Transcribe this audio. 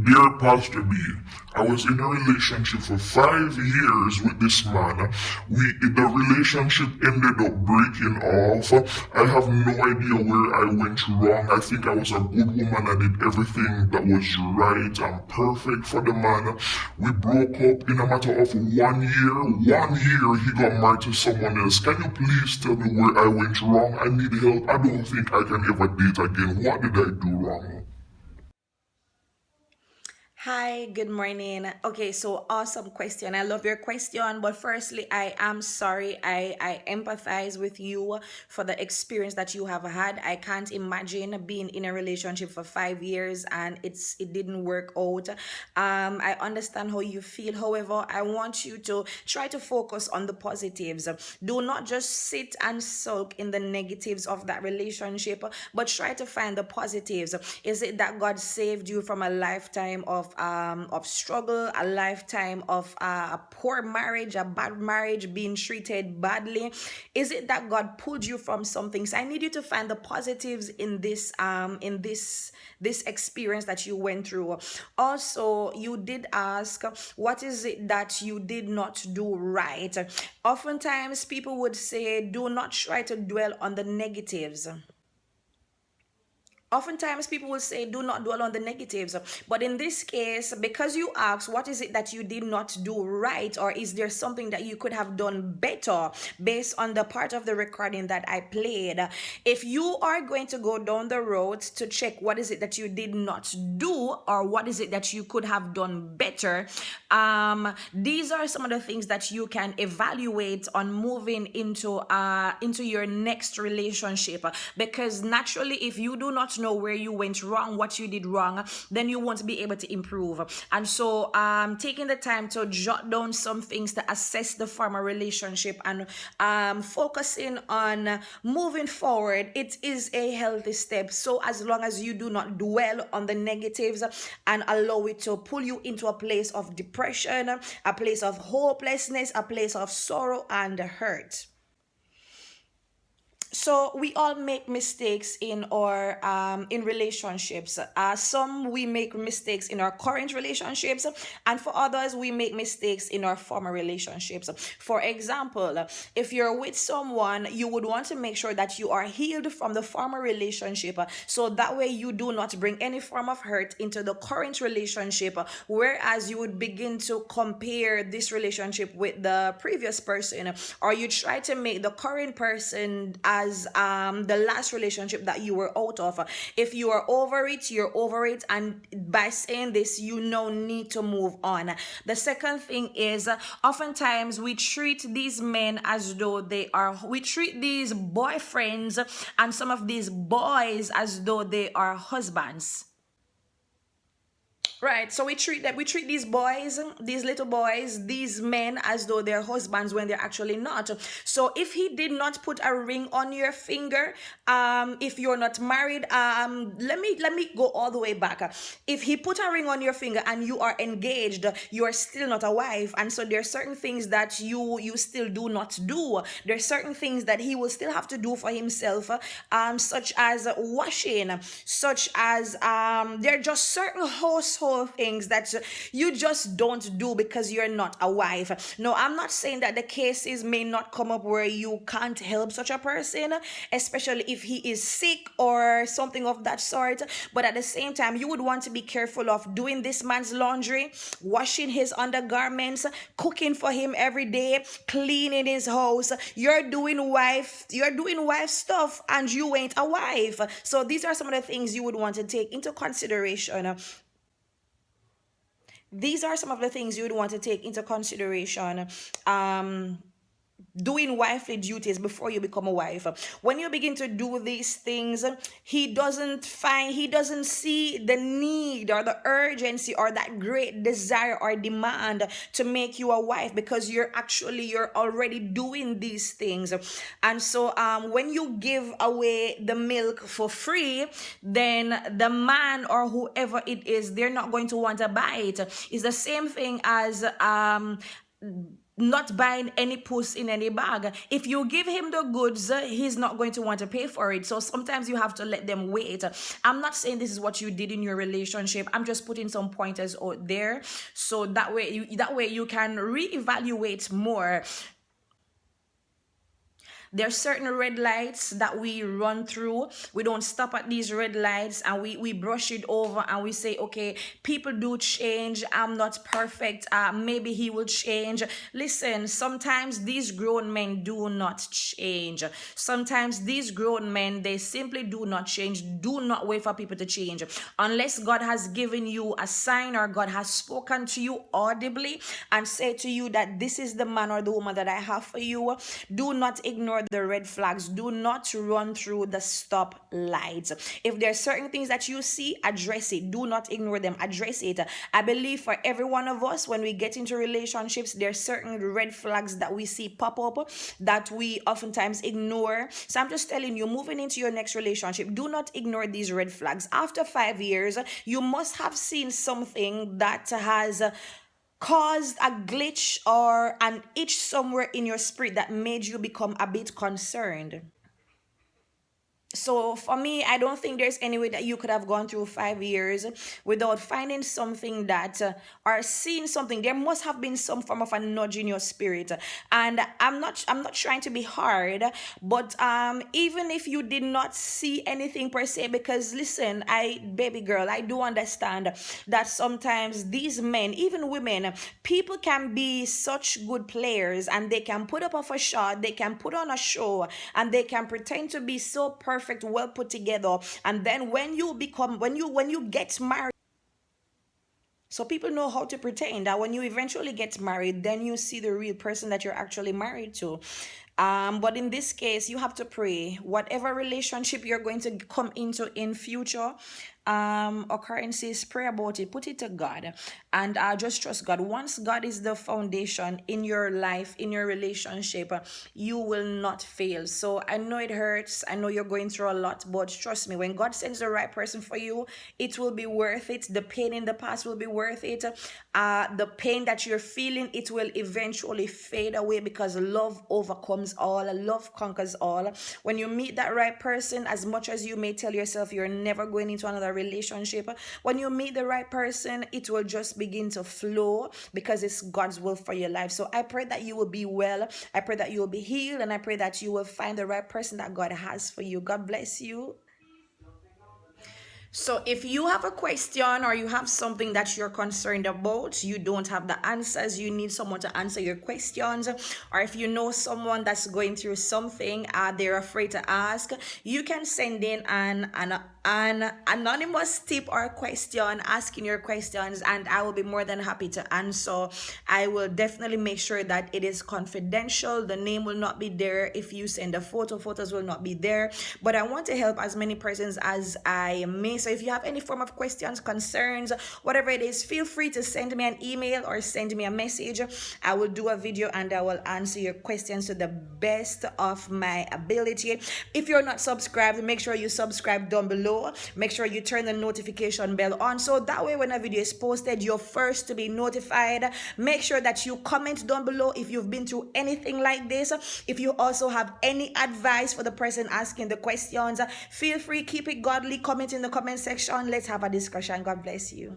Dear Pastor B, I was in a relationship for 5 years with this man. The relationship ended up breaking off. I have no idea where I went wrong. I think I was a good woman. I did everything that was right and perfect for the man. We broke up in a matter of 1 year. 1 year he got married to someone else. Can you please tell me where I went wrong? I need help. I don't think I can ever date again. What did I do wrong? Hi, good morning. Okay, so awesome question. I love your question. But firstly, I am sorry. I empathize with you for the experience that you have had. I can't imagine being in a relationship for 5 years and it didn't work out. I understand how you feel. However, I want you to try to focus on the positives. Do not just sit and sulk in the negatives of that relationship, but try to find the positives. Is it that God saved you from a lifetime of struggle, a lifetime of a poor marriage, a bad marriage, being treated badly? Is it that God pulled you from something? So I need you to find the positives in this experience that you went through. Also, you did ask, what is it that you did not do right? Oftentimes people would say, do not try to dwell on the negatives. Oftentimes people will say, do not dwell on the negatives. But in this case, because you asked, what is it that you did not do right? Or is there something that you could have done better based on the part of the recording that I played? If you are going to go down the road to check what is it that you did not do or what is it that you could have done better, these are some of the things that you can evaluate on moving into your next relationship. Because naturally, if you do not know where you went wrong, what you did wrong, then you won't be able to improve. And so taking the time to jot down some things to assess the former relationship and focusing on moving forward, it is a healthy step. So as long as you do not dwell on the negatives and allow it to pull you into a place of depression, a place of hopelessness, a place of sorrow and hurt. So we all make mistakes in our in relationships. Some we make mistakes in our current relationships, and for others we make mistakes in our former relationships. For example, if you're with someone, you would want to make sure that you are healed from the former relationship, so that way you do not bring any form of hurt into the current relationship. Whereas you would begin to compare this relationship with the previous person, or you try to make the current person as the last relationship that you were out of. If you are over it, you're over it, and by saying this, you now need to move on. The second thing is, oftentimes we treat these men as though we treat these boyfriends and some of these boys as though they are husbands. Right, so we treat these boys, these little boys, these men as though they're husbands when they're actually not. So if he did not put a ring on your finger, if you're not married, let me go all the way back. If he put a ring on your finger and you are engaged, you are still not a wife, and so there are certain things that you still do not do. There are certain things that he will still have to do for himself, such as washing, such as there are just certain household things that you just don't do because you're not a wife. No, I'm not saying that the cases may not come up where you can't help such a person, especially if he is sick or something of that sort. But at the same time, you would want to be careful of doing this man's laundry, washing his undergarments, cooking for him every day, cleaning his house. You're doing wife stuff and you ain't a wife. So these are some of the things you would want to take into consideration. These are some of the things you would want to take into consideration. Um, Doing wifely duties before you become a wife. When you begin to do these things, he doesn't see the need or the urgency or that great desire or demand to make you a wife, because you're already doing these things. And so when you give away the milk for free, then the man or whoever it is, they're not going to want to buy it. It's the same thing as not buying any puss in any bag. If you give him the goods, he's not going to want to pay for it. So sometimes you have to let them wait. I'm not saying this is what you did in your relationship. I'm just putting some pointers out there, so that way you can reevaluate more. There's certain red lights that we run through. We don't stop at these red lights, and we brush it over, and we say, okay, people do change. I'm not perfect. Maybe he will change. Listen, sometimes these grown men do not change. Sometimes these grown men, they simply do not change. Do not wait for people to change. Unless God has given you a sign, or God has spoken to you audibly and say to you that this is the man or the woman that I have for you, do not ignore the red flags. Do not run through the stop lights. If there are certain things that you see, address it. Do not ignore them. Address it. I believe for every one of us, when we get into relationships, there are certain red flags that we see pop up that we oftentimes ignore. So I'm just telling you, moving into your next relationship, do not ignore these red flags. After 5 years, you must have seen something that has caused a glitch or an itch somewhere in your spirit that made you become a bit concerned. So for me, I don't think there's any way that you could have gone through 5 years without finding something that or seeing something. There must have been some form of a nudge in your spirit. And I'm not trying to be hard, but even if you did not see anything per se, because listen, baby girl, I do understand that sometimes these men, even women, people can be such good players, and they can put up a facade, they can put on a show, and they can pretend to be so perfect, well put together, and then when you get married, so people know how to pretend that when you eventually get married, then you see the real person that you're actually married to. But in this case, you have to pray. Whatever relationship you're going to come into in future, occurrences, pray about it, put it to God, and just trust God. Once God is the foundation in your life, in your relationship, you will not fail. So I know it hurts. I know you're going through a lot, but trust me, when God sends the right person for you, it will be worth it. The pain in the past will be worth it. The pain that you're feeling, it will eventually fade away, because love overcomes all. Love conquers all. When you meet that right person, as much as you may tell yourself you're never going into another relationship, when you meet the right person, it will just begin to flow, because it's God's will for your life. So I pray that you will be well. I pray that you will be healed, and I pray that you will find the right person that God has for you. God bless you. So if you have a question, or you have something that you're concerned about, you don't have the answers, you need someone to answer your questions, or if you know someone that's going through something, they're afraid to ask, you can send in an anonymous tip or question, asking your questions, and I will be more than happy to answer. I will definitely make sure that it is confidential. The name will not be there. If you send a photos will not be there. But I want to help as many persons as I may. So if you have any form of questions, concerns, whatever it is, feel free to send me an email or send me a message. I will do a video and I will answer your questions to the best of my ability. If you're not subscribed, make sure you subscribe down below. Make sure you turn the notification bell on, so that way when a video is posted, you're first to be notified. Make sure that you comment down below if you've been through anything like this. If you also have any advice for the person asking the questions, feel free, keep it godly, comment in the comment section. Let's have a discussion. God bless you.